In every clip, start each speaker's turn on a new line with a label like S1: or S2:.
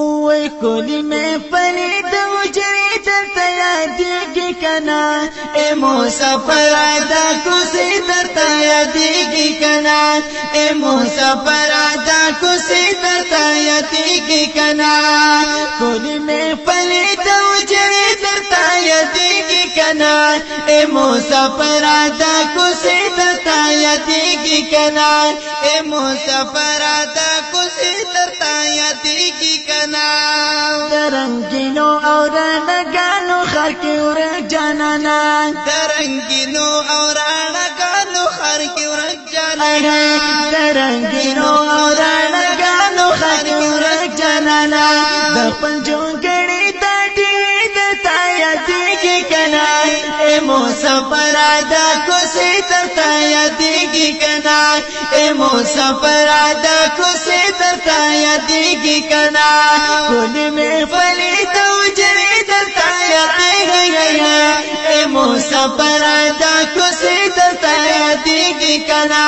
S1: وای کولی میں پلی دو جری درتا یادیگی کنا اے مسافر آدا کسی درتا یادیگی کنا اے مسافر آدا کسی درتا یادیگی کنا کولی میں پلی دو جری درتا یادیگی کنا اے مسافر آدا کسی درتا یادیگی کنا اے مسافر آدا کسی درتا یادیگی کنا درنگینو اور نگانو خر کی ورک جانانا
S2: درنگینو اور نگانو خر کی ورک جانانا
S1: درنگینو اور نگانو خر کی ورک جانانا دخل جون گڑی تا ڈیوی دتا یادیگی کنا اے مسافر آدا کسی درتا یادیگی کنا اے مسافر آدا کسی درتا یادیگی کنا کولی میں پلی دو جری درتا یادیگی اے مسافر آدا کسی درتا یادیگی کنا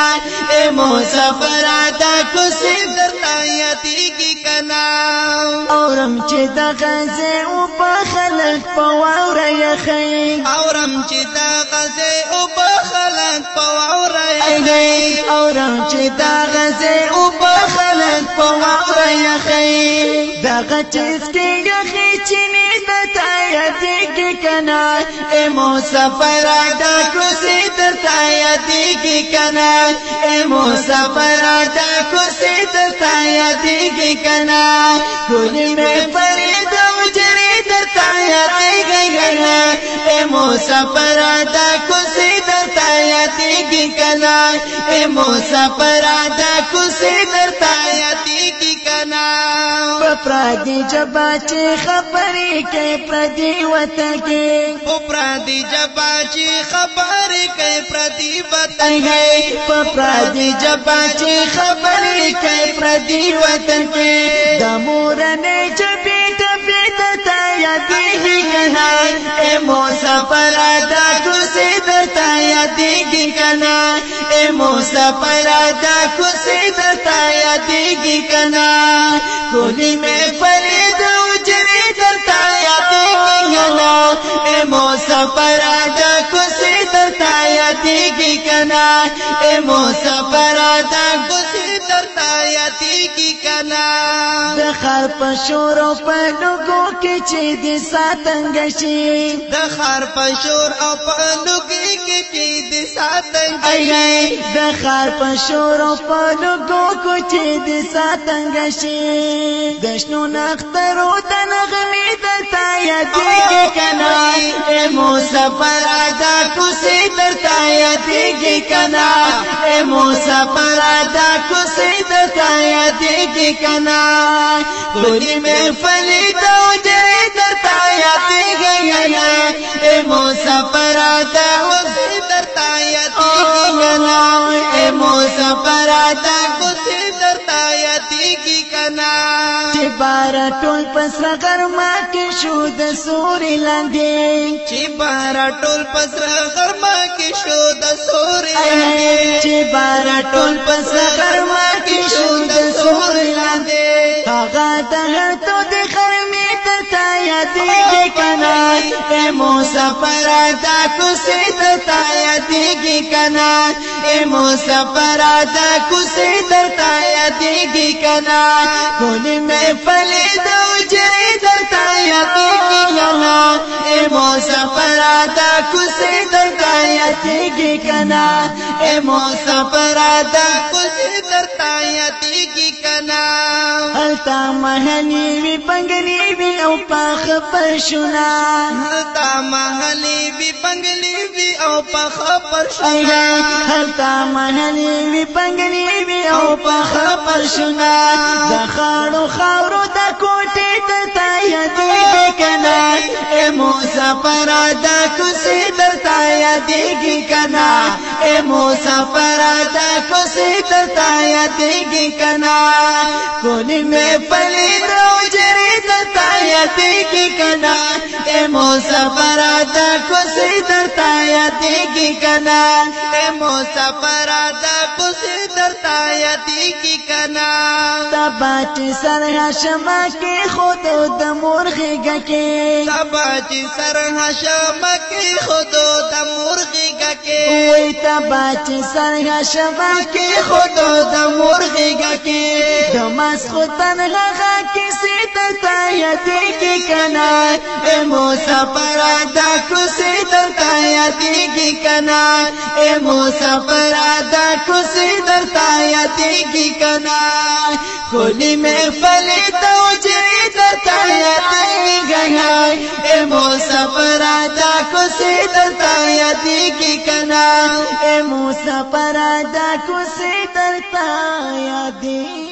S1: اے مسافر آدا کسی درتا یادیگی کنا اورم چې د غزه او په خلک په واوره یخی
S2: اورم چې د غزه او په خلک په واوره
S1: یخی اورم چې د غزه او په خلک په واوره یخی دغه چیز کې یخی چینی د تا یادیږي کنا اے مسافر آدا کوسی درتا یادیږي کنا اے مسافر آدا کوسی درتا یادیږي کنا کولی میں فرید وجری درتا یادیږي کنا اے مسافر آدا کوسی درتا یادیږي کنا اے مسافر آدا کوسی درتا یادیږي کنا پردی جبا چې خبرې کوي پردی وطن کې
S2: پردی جبا چې خبرې کوي پردی وطن
S1: کې پردی جبا چې خبرې کوي پردی وطن کې د مورنې جبې ته تا یادېږي کنا اے مسافر آدا کوسی درتا یادېږي کنا اے مسافر آدا کوسی درتا یادېږي کنا کولی میں فرید وجری درتا یادیگی کنا اے مسافر آدا کسی درتا یادیگی کنا اے مسافر آدا کسی درتا یادیگی کنا دخار پشور او پلوگو کی چی دی ساتنگشی
S2: دخار پشور او پلوگی کی چی دی ساتنگشی
S1: دخار پشور او پلوگو کو چی دی ساتنگشی دشنو نخترو تنغمی درتا یادیگی کنا اے مسافر آدا کسی درتا یادیگی کنا اے مسافر آدا کسی درتا یادیگی کنا کولی میں فلی دو جری درتا یادیگی کنا اے مسافر آدا کسی درتا یادیگی کنا اے مسافر آدا کسی درتا یادیگی کنا چې بارا ټول پسرا غرما کې شو د سوري لاندې
S2: چې بارا ټول پسرا غرما کې شو د سوري لاندې
S1: چې بارا ټول پسرا غرما کې شو د سوري لاندې هغه د تو د خرمې ته یادېږي کنا اے مسافر آدا کوسی درتا یادېږي کنا اے مسافر آدا کوسی درتا یادېږي کنا کولی میں فرید وجری درتا یادیگی کنا اے مسافر آدا کسی درتا یادیگی کنا اے مسافر آدا
S2: کسی درتا یادیگی کنا
S1: ہلتا محلی وی پنگلی وی او پاخ پرشنا
S2: ہلتا محلی وی پنگلی وی او پاخ پرشنا
S1: ہلتا محلی وی پنگلی وی او پاخ پرشنا دخانو خاورو دا کوٹی درتا یادیگی کنا اے مسافر آدا کسی درتا یادیگی کنا اے مسافر آدا کسی درتا یادیگی کنا کولی میں فرید وجری درتا یادېږي کنا اے مسافر دا کوڅې درته یادېږي کنا
S2: اے مسافر دا کوڅې درته یادېږي کنا
S1: تبا چې سر هاشمه کې خود د مور غېږه کې
S2: تبا چې سر هاشمه کې خود د مور غېږه کې
S1: وای تبا چې سر هاشمه کې خود د مور غېږه کې د مسخوتن هغه کیسې درته یادېږي کنا اے مسافر دا کوڅې درته یادېږي کنا اے مسافر دا کوڅې درته یادېږي کنا خلی محفل ته وجري درته یادېږي اے مسافر دا کوڅې درته یادېږي کنا اے مسافر دا کوڅې درته یادېږي